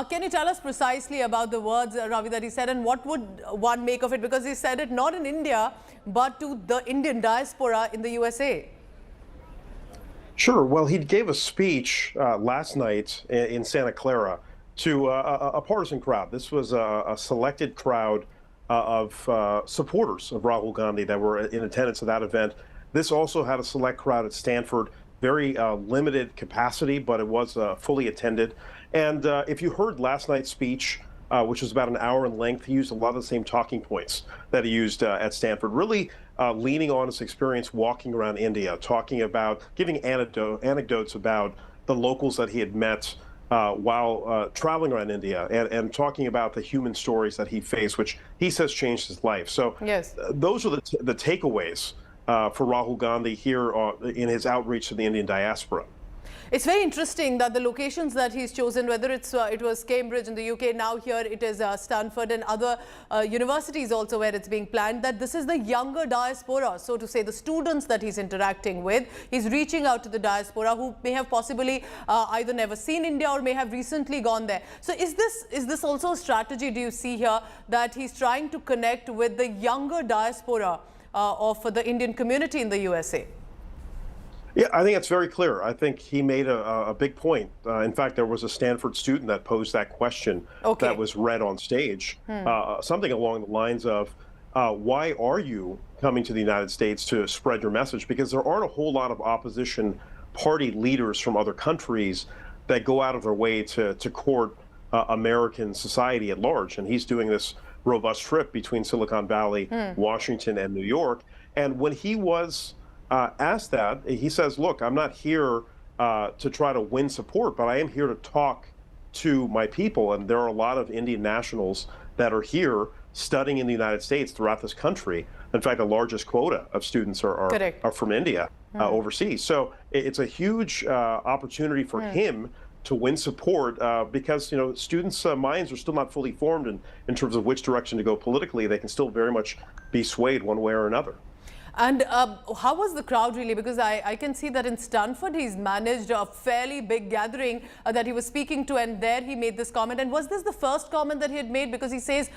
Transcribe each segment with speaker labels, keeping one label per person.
Speaker 1: Can you tell us precisely about the words, Ravi, that he said, and what would one make of it? Because he said it not in India, but to the Indian diaspora in the USA.
Speaker 2: Sure. Well, he gave a speech last night in Santa Clara to a partisan crowd. This was a selected crowd of supporters of Rahul Gandhi that were in attendance at that event. This also had a select crowd at Stanford, very limited capacity, but it was fully attended. And if you heard last night's speech, which was about an hour in length, he used a lot of the same talking points that he used at Stanford, really leaning on his experience walking around India, talking about, giving anecdotes about the locals that he had met while traveling around India, and talking about the human stories that he faced, which he says changed his life. So
Speaker 1: yes,
Speaker 2: those are the takeaways for Rahul Gandhi here in his outreach to the Indian diaspora.
Speaker 1: It's very interesting that the locations that he's chosen, whether it was Cambridge in the UK, now here it is Stanford and other universities also where it's being planned, that this is the younger diaspora, so to say, the students that he's interacting with. He's reaching out to the diaspora who may have possibly either never seen India or may have recently gone there. So is this also a strategy, do you see here, that he's trying to connect with the younger diaspora of the Indian community in the USA?
Speaker 2: Yeah, I think it's very clear. I think he made a big point. In fact, there was a Stanford student that posed that question that was read on stage, something along the lines of, why are you coming to the United States to spread your message? Because there aren't a whole lot of opposition party leaders from other countries that go out of their way to court American society at large. And he's doing this robust trip between Silicon Valley, Washington, and New York. And when he was asked that, he says, look, I'm not here to try to win support, but I am here to talk to my people. And there are a lot of Indian nationals that are here studying in the United States throughout this country. In fact, the largest quota of students are from India overseas. So it's a huge opportunity for him to win support because, you know, students' minds are still not fully formed in terms of which direction to go politically. They can still very much be swayed one way or another.
Speaker 1: And how was the crowd really? Because I can see that in Stanford, he's managed a fairly big gathering that he was speaking to, and there he made this comment. And was this the first comment that he had made? Because he says,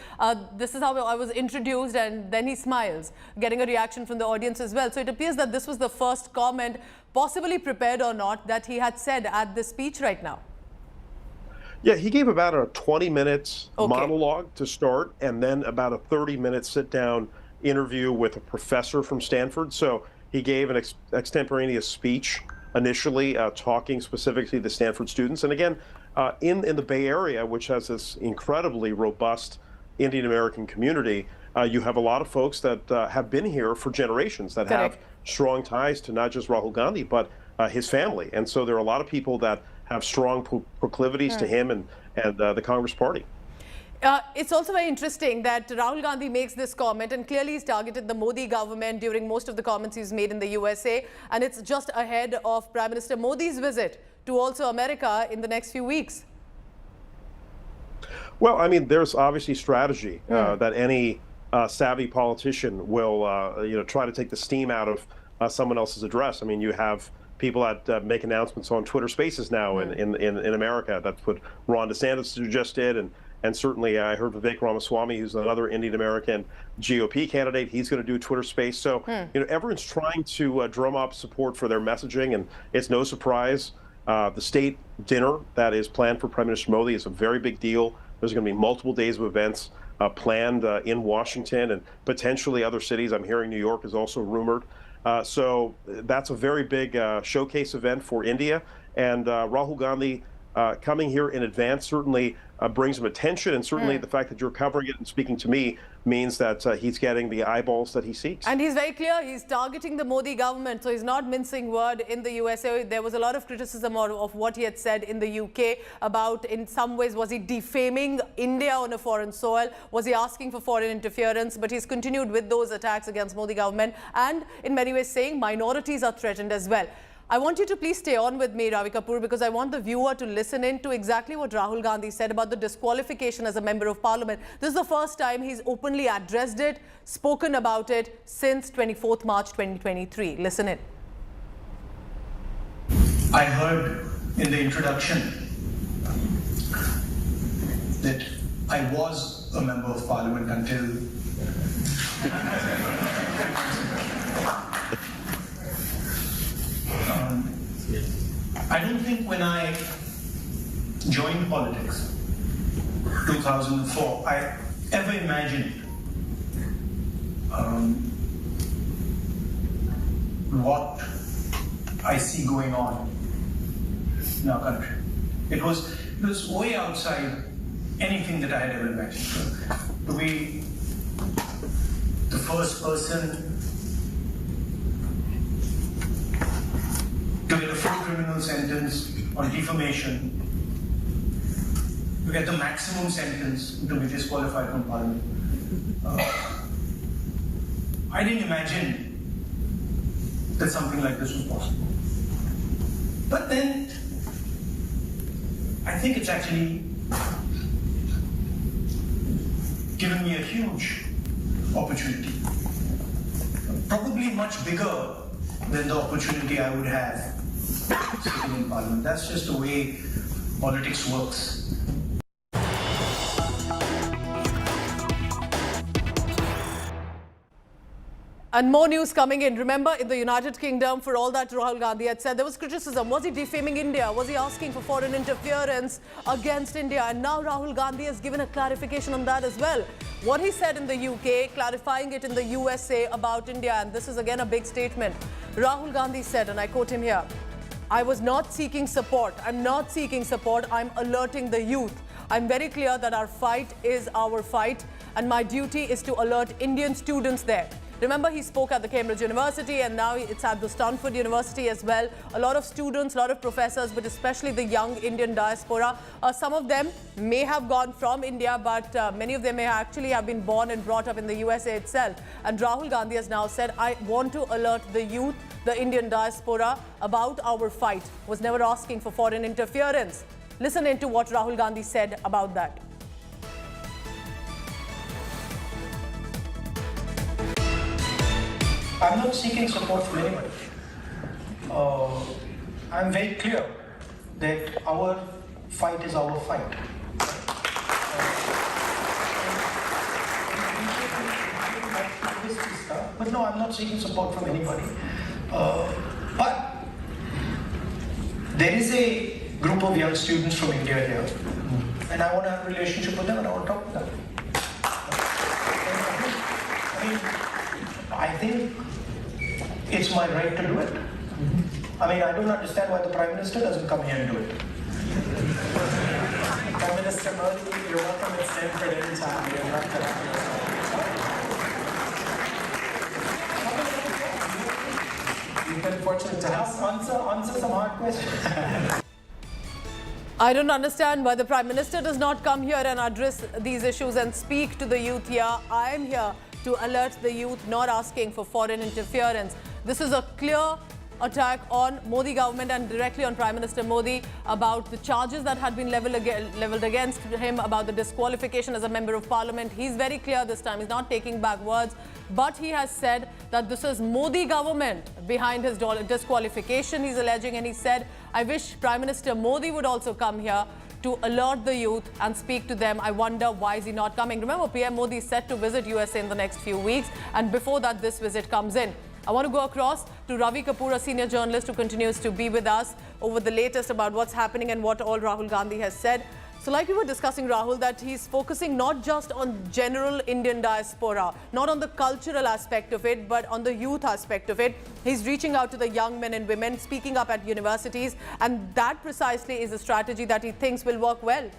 Speaker 1: this is how I was introduced, and then he smiles, getting a reaction from the audience as well. So it appears that this was the first comment, possibly prepared or not, that he had said at this speech right now.
Speaker 2: Yeah, he gave about a 20-minute monologue to start, and then about a 30-minute sit-down interview with a professor from Stanford. So he gave an extemporaneous speech initially, talking specifically to Stanford students. And again, in the Bay Area, which has this incredibly robust Indian American community, you have a lot of folks that have been here for generations, that have strong ties to not just Rahul Gandhi, but his family. And so there are a lot of people that have strong proclivities to him and the Congress Party.
Speaker 1: It's also very interesting that Rahul Gandhi makes this comment, and clearly he's targeted the Modi government during most of the comments he's made in the USA, and it's just ahead of Prime Minister Modi's visit to also America in the next few weeks.
Speaker 2: Well, I mean, there's obviously strategy that any savvy politician will, try to take the steam out of someone else's address. I mean, you have people that make announcements on Twitter Spaces now in America. That's what Ron DeSantis just did, and certainly I heard Vivek Ramaswamy, who's another Indian American GOP candidate. He's going to do a Twitter Space. So everyone's trying to drum up support for their messaging, and it's no surprise. The state dinner that is planned for Prime Minister Modi is a very big deal. There's going to be multiple days of events planned in Washington and potentially other cities. I'm hearing New York is also rumored. So that's a very big showcase event for India. And Rahul Gandhi coming here in advance certainly brings him attention, and certainly the fact that you're covering it and speaking to me means that he's getting the eyeballs that he seeks.
Speaker 1: And he's very clear, he's targeting the Modi government, so he's not mincing word in the USA. There was a lot of criticism of what he had said in the UK about, in some ways, was he defaming India on a foreign soil? Was he asking for foreign interference? But he's continued with those attacks against Modi government, and in many ways saying minorities are threatened as well. I want you to please stay on with me, Ravi Kapur, because I want the viewer to listen in to exactly what Rahul Gandhi said about the disqualification as a member of parliament. This is the first time he's openly addressed it, spoken about it since 24th March 2023. Listen in.
Speaker 3: I heard in the introduction I was a member of parliament until I don't think when I joined politics, 2004, I ever imagined what I see going on in our country. It was way outside anything that I had ever imagined. To be the first person to get a full criminal sentence on defamation, to get the maximum sentence, to be disqualified from parliament. I didn't imagine that something like this was possible. But then, I think it's actually given me a huge opportunity. Probably much bigger than the opportunity I would have sitting in parliament. That's just the way politics works.
Speaker 1: And more news coming in. Remember, in the United Kingdom, for all that Rahul Gandhi had said, there was criticism. Was he defaming India? Was he asking for foreign interference against India? And now Rahul Gandhi has given a clarification on that as well. What he said in the UK, clarifying it in the USA about India. And this is again a big statement. Rahul Gandhi said, and I quote him here, "I was not seeking support. I'm not seeking support. I'm alerting the youth. I'm very clear that our fight is our fight. And my duty is to alert Indian students there." Remember, he spoke at the Cambridge University, and now it's at the Stanford University as well. A lot of students, a lot of professors, but especially the young Indian diaspora. Some of them may have gone from India, but many of them may actually have been born and brought up in the USA itself. And Rahul Gandhi has now said, "I want to alert the youth, the Indian diaspora, about our fight." Was never asking for foreign interference. Listen into what Rahul Gandhi said about that.
Speaker 3: I'm not seeking support from anybody. I'm very clear that our fight is our fight. But no, I'm not seeking support from anybody. But there is a group of young students from India here, and I want to have a relationship with them, and I want to talk to them. I think it's my right to do it. I mean, I don't understand why the Prime Minister doesn't come here and do it.
Speaker 4: Prime Minister Modi, you're welcome at Stanford anytime. You're welcome. You've been fortunate to have answer some hard questions.
Speaker 1: I don't understand why the Prime Minister does not come here and address these issues and speak to the youth here. I am here to alert the youth, not asking for foreign interference. This is a clear attack on Modi government and directly on Prime Minister Modi about the charges that had been leveled against him about the disqualification as a member of parliament. He's very clear this time. He's not taking back words, but he has said that this is Modi government behind his disqualification, he's alleging, and he said, "I wish Prime Minister Modi would also come here to alert the youth and speak to them. I wonder why is he not coming." Remember, PM Modi is set to visit USA in the next few weeks, and before that, this visit comes in. I want to go across to Ravi Kapur, a senior journalist who continues to be with us over the latest about what's happening and what all Rahul Gandhi has said. So like we were discussing, Rahul, that he's focusing not just on general Indian diaspora, not on the cultural aspect of it, but on the youth aspect of it. He's reaching out to the young men and women, speaking up at universities, and that precisely is a strategy that he thinks will work well.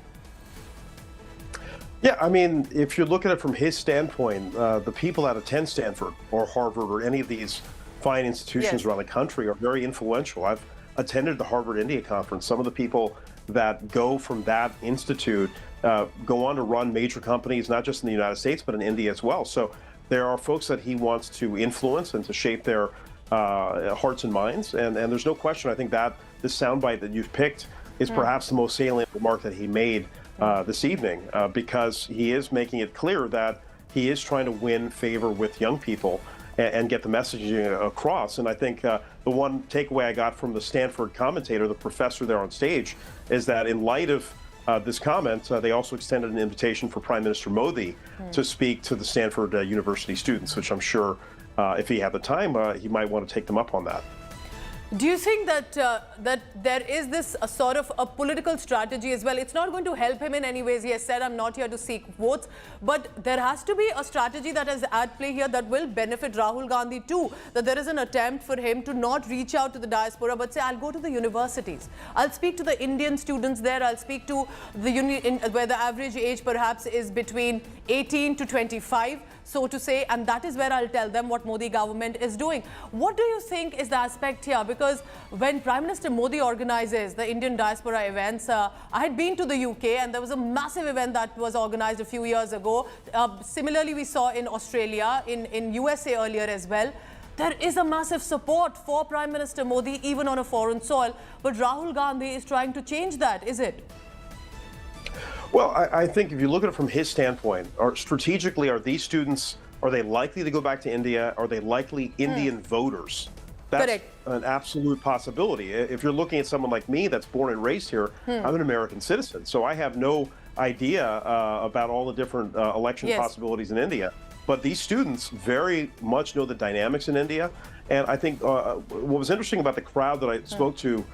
Speaker 2: Yeah, I mean, if you look at it from his standpoint, the people that attend Stanford or Harvard or any of these fine institutions around the country are very influential. I've attended the Harvard India Conference. Some of the people that go from that institute go on to run major companies, not just in the United States, but in India as well. So there are folks that he wants to influence and to shape their hearts and minds. And there's no question, I think that this soundbite that you've picked is perhaps the most salient remark that he made this evening, because he is making it clear that he is trying to win favor with young people and get the messaging across. And I think the one takeaway I got from the Stanford commentator, the professor there on stage, is that in light of this comment, they also extended an invitation for Prime Minister Modi to speak to the Stanford University students, which I'm sure if he had the time, he might want to take them up on that.
Speaker 1: Do you think that that there is this sort of a political strategy as well? It's not going to help him in any ways. He has said, I'm not here to seek votes, but there has to be a strategy that is at play here that will benefit Rahul Gandhi too. That there is an attempt for him to not reach out to the diaspora, but say, I'll go to the universities. I'll speak to the Indian students there. I'll speak to the where the average age perhaps is between 18 to 25. So to say, and that is where I'll tell them what Modi government is doing. What do you think is the aspect here? Because when Prime Minister Modi organizes the Indian diaspora events, I had been to the UK and there was a massive event that was organized a few years ago. Similarly, we saw in Australia, in USA earlier as well. There is a massive support for Prime Minister Modi, even on a foreign soil. But Rahul Gandhi is trying to change that, is it?
Speaker 2: Well, I think if you look at it from his standpoint, strategically, are these students, are they likely to go back to India? Are they likely Indian voters? That's
Speaker 1: Correct.
Speaker 2: An absolute possibility. If you're looking at someone like me that's born and raised here, I'm an American citizen, so I have no idea about all the different election possibilities in India. But these students very much know the dynamics in India. And I think what was interesting about the crowd that I spoke to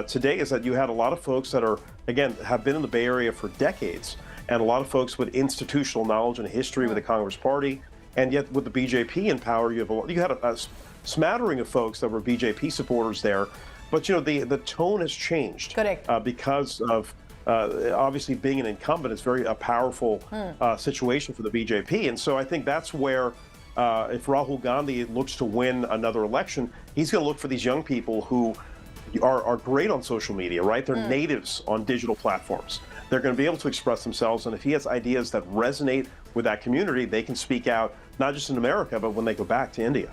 Speaker 2: today is that you had a lot of folks that are, again, have been in the Bay Area for decades, and a lot of folks with institutional knowledge and history with the Congress Party, and yet with the BJP in power, you had a smattering of folks that were BJP supporters there. But you know, the tone has changed.
Speaker 1: Correct.
Speaker 2: Because of obviously being an incumbent. It's a powerful situation for the BJP, and so I think that's where. If Rahul Gandhi looks to win another election, he's going to look for these young people who are great on social media, right? They're natives on digital platforms. They're going to be able to express themselves, and if he has ideas that resonate with that community, they can speak out, not just in America, but when they go back to India.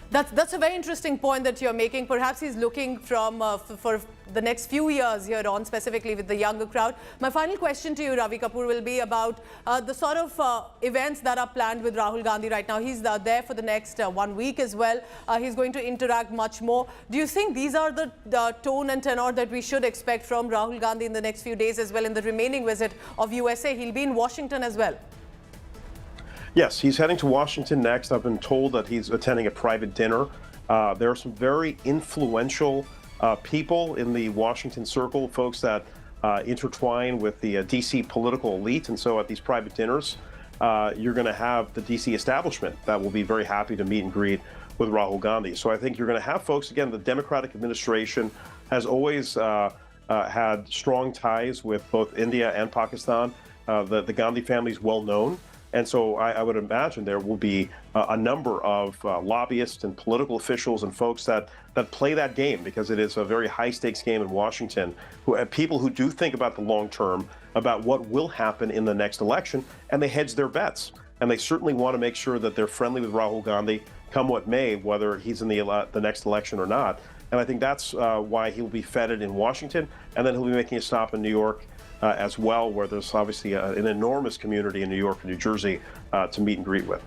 Speaker 1: That's a very interesting point that you're making. Perhaps he's looking from for the next few years here on, specifically with the younger crowd. My final question to you, Ravi Kapur, will be about the sort of events that are planned with Rahul Gandhi right now. He's there for the next 1 week as well. He's going to interact much more. Do you think these are the tone and tenor that we should expect from Rahul Gandhi in the next few days as well in the remaining visit of USA? He'll be in Washington as well.
Speaker 2: Yes, he's heading to Washington next. I've been told that he's attending a private dinner. There are some very influential people in the Washington circle, folks that intertwine with the DC political elite. And so at these private dinners, you're going to have the DC establishment that will be very happy to meet and greet with Rahul Gandhi. So I think you're going to have folks, again, the Democratic administration has always had strong ties with both India and Pakistan. The Gandhi family is well known. And so I would imagine there will be a number of lobbyists and political officials and folks that play that game, because it is a very high-stakes game in Washington, people who do think about the long term, about what will happen in the next election, and they hedge their bets. And they certainly want to make sure that they're friendly with Rahul Gandhi, come what may, whether he's in the next election or not. And I think that's why he'll be feted in Washington, and then he'll be making a stop in New York as well, where there's obviously an enormous community in New York and New Jersey to meet and greet with.